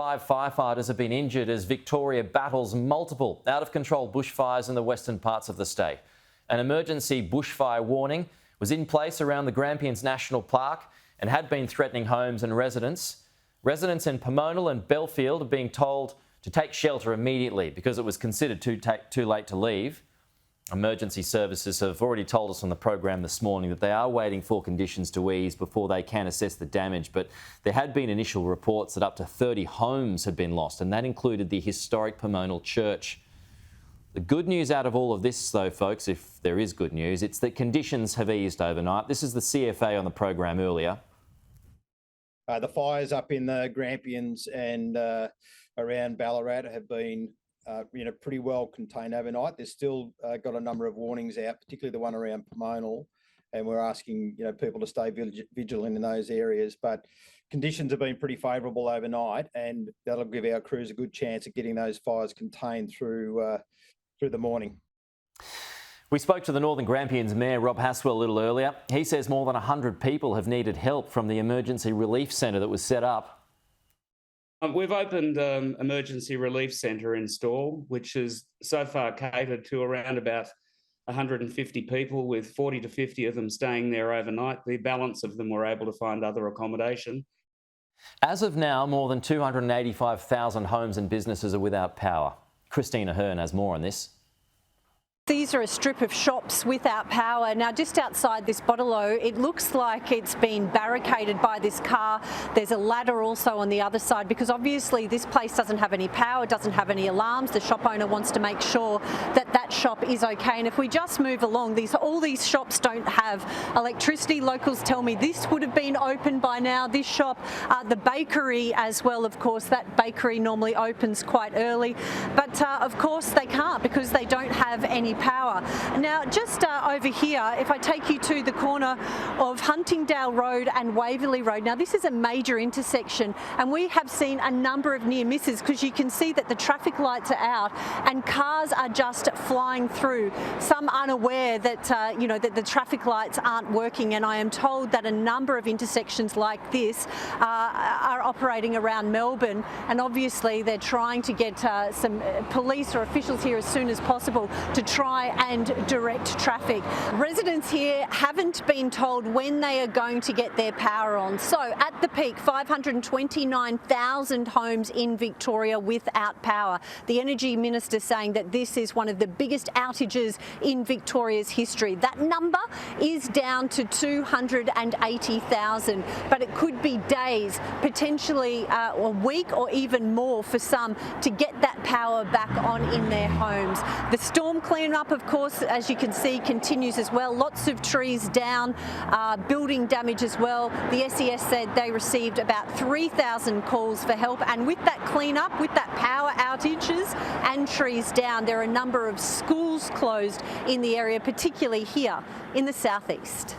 5 firefighters have been injured as Victoria battles multiple out-of-control bushfires in the western parts of the state. An emergency bushfire warning was in place around the Grampians National Park and had been threatening homes and residents. Residents in Pomonal and Bellfield are being told to take shelter immediately because it was considered too late to leave. Emergency services have already told us on the program this morning that they are waiting for conditions to ease before they can assess the damage, but there had been initial reports that up to 30 homes had been lost, and that included the historic Pomonal Church. The good news out of all of this, though, folks, if there is good news, it's that conditions have eased overnight. This is the CFA on the program earlier. The fires up in the Grampians and around Ballarat have been pretty well contained overnight. There's still got a number of warnings out, particularly the one around Pomonal, and we're asking people to stay vigilant in those areas. But conditions have been pretty favourable overnight, and that'll give our crews a good chance of getting those fires contained through the morning. We spoke to the Northern Grampians Mayor, Rob Haswell, a little earlier. He says more than 100 people have needed help from the emergency relief centre that was set up. We've opened an emergency relief centre in Stawell, which has so far catered to around about 150 people, with 40 to 50 of them staying there overnight. The balance of them were able to find other accommodation. As of now, more than 285,000 homes and businesses are without power. Christina Hearn has more on this. These are a strip of shops without power. Now, just outside this bottle-o, it looks like it's been barricaded by this car. There's a ladder also on the other side because obviously this place doesn't have any power, doesn't have any alarms. The shop owner wants to make sure that that shop is okay. And if we just move along, all these shops don't have electricity. Locals tell me this would have been open by now. This shop, the bakery as well, of course, that bakery normally opens quite early. But of course they can't because they don't have any power. Now, just over here, if I take you to the corner of Huntingdale Road and Waverley Road, now this is a major intersection and we have seen a number of near misses because you can see that the traffic lights are out and cars are just flying through, some unaware that that the traffic lights aren't working, and I am told that a number of intersections like this are operating around Melbourne, and obviously they're trying to get some police or officials here as soon as possible to try and direct traffic. Residents here haven't been told when they are going to get their power on. So at the peak, 529,000 homes in Victoria without power. The Energy Minister saying that this is one of the biggest outages in Victoria's history. That number is down to 280,000, but it could be days, potentially a week or even more for some to get that power back on in their homes. The storm cleanup, of course, as you can see, continues as well. Lots of trees down, building damage as well. The SES said they received about 3,000 calls for help, and with that cleanup, with that power outages and trees down, there are a number of schools closed in the area, particularly here in the southeast.